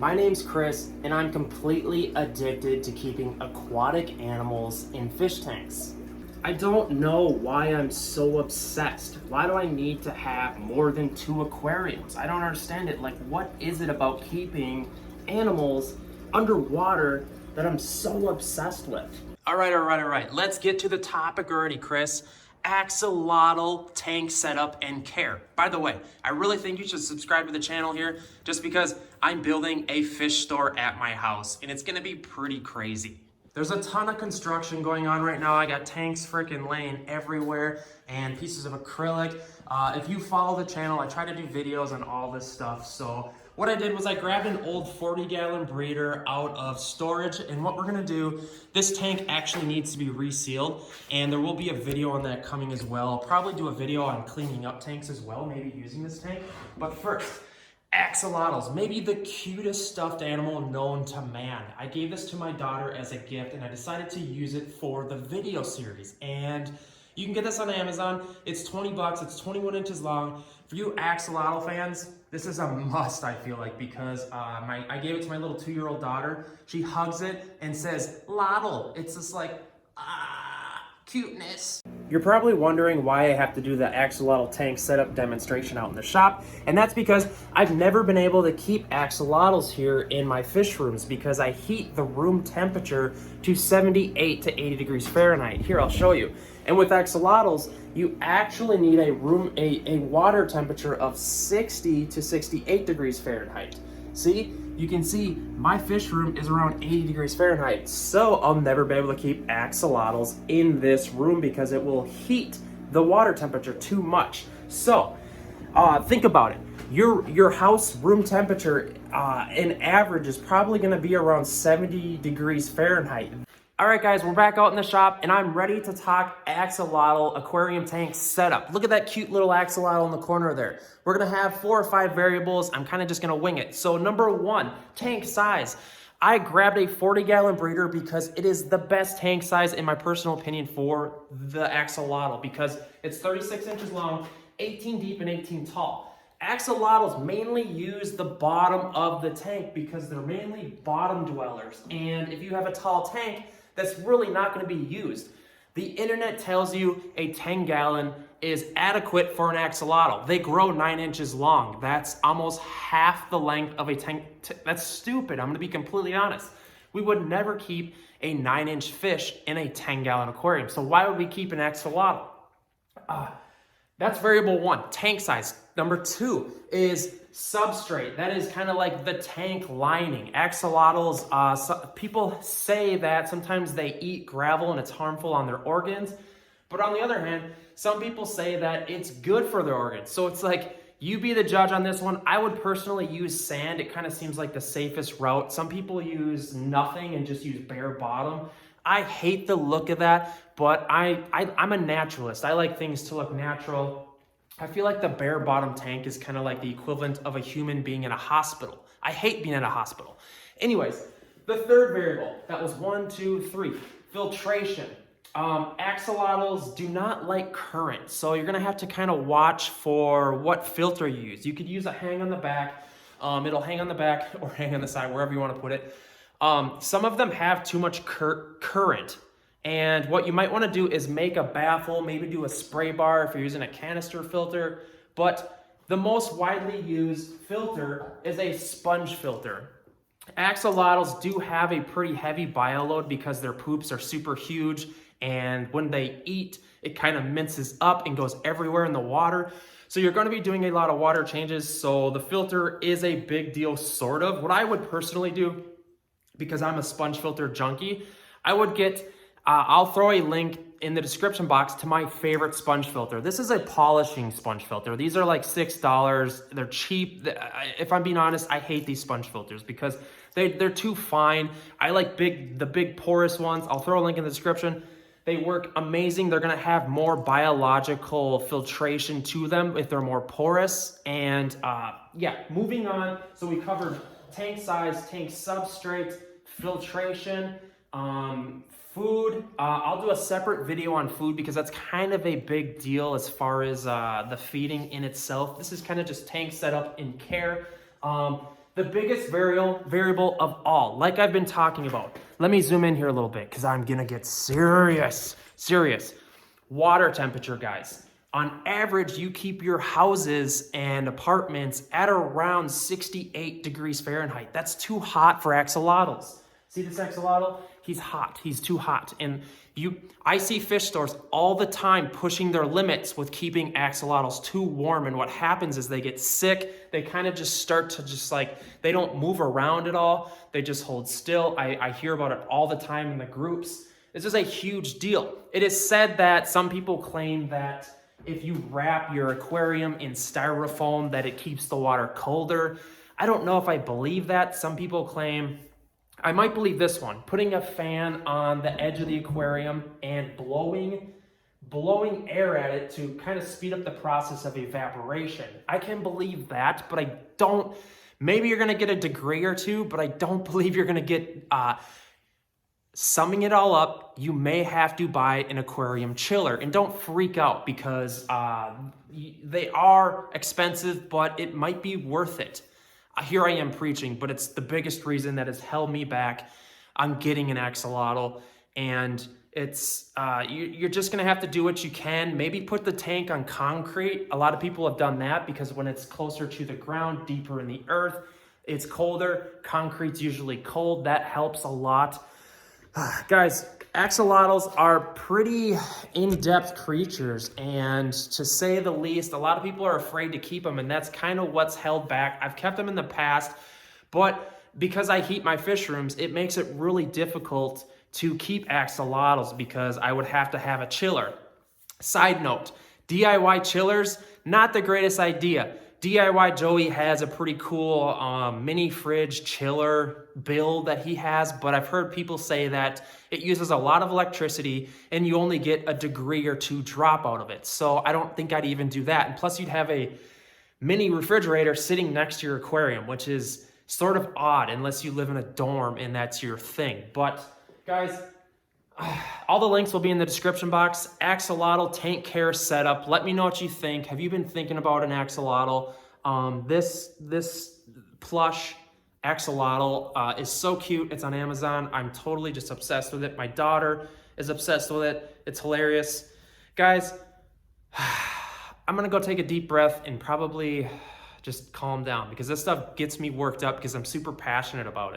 My name's Chris, and I'm completely addicted to keeping aquatic animals in fish tanks. I don't know why I'm so obsessed. Why do I need to have more than 2 aquariums? I don't understand it. Like, what is it about keeping animals underwater that I'm so obsessed with? All right. Let's get to the topic already, Chris. Axolotl tank setup and care. By the way, I really think you should subscribe to the channel here just because I'm building a fish store at my house and it's gonna be pretty crazy. There's a ton of construction going on right now. I got tanks freaking laying everywhere and pieces of acrylic. If you follow the channel, I try to do videos on all this stuff. So what I did was I grabbed an old 40-gallon breeder out of storage, and what we're gonna do, this tank actually needs to be resealed, and there will be a video on that coming as well. I'll probably do a video on cleaning up tanks as well, maybe using this tank. But first, axolotls, maybe the cutest stuffed animal known to man. I gave this to my daughter as a gift, and I decided to use it for the video series. And you can get this on Amazon. It's 20 bucks. It's 21 inches long. For you axolotl fans, this is a must, I feel like, because I gave it to my little 2-year-old daughter. She hugs it and says, "Lottle." It's just like, cuteness. You're probably wondering why I have to do the axolotl tank setup demonstration out in the shop, and that's because I've never been able to keep axolotls here in my fish rooms because I heat the room temperature to 78 to 80 degrees Fahrenheit. Here, I'll show you. And with axolotls, you actually need a water temperature of 60 to 68 degrees Fahrenheit. See? You can see my fish room is around 80 degrees Fahrenheit, so I'll never be able to keep axolotls in this room because it will heat the water temperature too much. So, think about it. Your house room temperature, in average, is probably gonna be around 70 degrees Fahrenheit. All right, guys, we're back out in the shop, and I'm ready to talk axolotl aquarium tank setup. Look at that cute little axolotl in the corner there. We're gonna have 4 or 5 variables. I'm kind of just gonna wing it. So number 1, tank size. I grabbed a 40-gallon breeder because it is the best tank size, in my personal opinion, for the axolotl because it's 36 inches long, 18 deep, and 18 tall. Axolotls mainly use the bottom of the tank because they're mainly bottom dwellers. And if you have a tall tank, that's really not going to be used. The internet tells you a 10-gallon is adequate for an axolotl. They grow 9 inches long. That's almost half the length of a tank. That's stupid. I'm going to be completely honest. We would never keep a 9-inch fish in a 10-gallon aquarium. So why would we keep an axolotl? That's variable 1, tank size. Number 2 is substrate. That is kind of like the tank lining. Axolotls, people say that sometimes they eat gravel and it's harmful on their organs. But on the other hand, some people say that it's good for their organs. So it's like, you be the judge on this one. I would personally use sand. It kind of seems like the safest route. Some people use nothing and just use bare bottom. I hate the look of that, but I'm a naturalist. I like things to look natural. I feel like the bare bottom tank is kind of like the equivalent of a human being in a hospital. I hate being in a hospital. Anyways, the third variable, that was 1, 2, 3, filtration. Axolotls do not like current, so you're gonna have to kind of watch for what filter you use. You could use a hang on the back. It'll hang on the back or hang on the side, wherever you want to put it. Some of them have too much current. And what you might want to do is make a baffle, maybe do a spray bar if you're using a canister filter. But the most widely used filter is a sponge filter. Axolotls do have a pretty heavy bioload because their poops are super huge. And when they eat, it kind of minces up and goes everywhere in the water. So you're going to be doing a lot of water changes. So the filter is a big deal, sort of. What I would personally do, because I'm a sponge filter junkie, I would get... I'll throw a link in the description box to my favorite sponge filter. This is a polishing sponge filter. These are like $6. They're cheap. If I'm being honest, I hate these sponge filters because they're too fine. I like the big porous ones. I'll throw a link in the description. They work amazing. They're gonna have more biological filtration to them if they're more porous. And yeah, moving on. So we covered tank size, tank substrate, filtration, food. I'll do a separate video on food because that's kind of a big deal as far as the feeding in itself. This is kind of just tank setup and care. the biggest variable of all, like I've been talking about. Let me zoom in here a little bit because I'm gonna get serious. Water temperature, guys. On average, you keep your houses and apartments at around 68 degrees Fahrenheit. That's too hot for axolotls. See this axolotl? He's hot. He's too hot. And I see fish stores all the time pushing their limits with keeping axolotls too warm. And what happens is they get sick. They kind of just start to they don't move around at all. They just hold still. I hear about it all the time in the groups. This is a huge deal. It is said that some people claim that if you wrap your aquarium in styrofoam, that it keeps the water colder. I don't know if I believe that. Some people claim, I might believe this one, putting a fan on the edge of the aquarium and blowing air at it to kind of speed up the process of evaporation. I can believe that, but I don't, maybe you're gonna get a degree or two, but I don't believe you're gonna get, summing it all up, you may have to buy an aquarium chiller. And don't freak out because they are expensive, but it might be worth it. Here I am preaching, but it's the biggest reason that has held me back on getting an axolotl. And it's you're just gonna have to do what you can. Maybe put the tank on concrete. A lot of people have done that because when it's closer to the ground, deeper in the earth, it's colder. Concrete's usually cold. That helps a lot. Guys, axolotls are pretty in-depth creatures, and to say the least, a lot of people are afraid to keep them, and that's kind of what's held back. I've kept them in the past, but because I heat my fish rooms, it makes it really difficult to keep axolotls because I would have to have a chiller. Side note, DIY chillers, not the greatest idea. DIY Joey has a pretty cool mini fridge chiller build that he has, but I've heard people say that it uses a lot of electricity and you only get a degree or two drop out of it. So I don't think I'd even do that. And plus you'd have a mini refrigerator sitting next to your aquarium, which is sort of odd unless you live in a dorm and that's your thing. But guys, all the links will be in the description box. Axolotl tank care setup. Let me know what you think. Have you been thinking about an axolotl? This plush axolotl is so cute. It's on Amazon. I'm totally just obsessed with it. My daughter is obsessed with it. It's hilarious. Guys, I'm gonna go take a deep breath and probably just calm down because this stuff gets me worked up because I'm super passionate about it.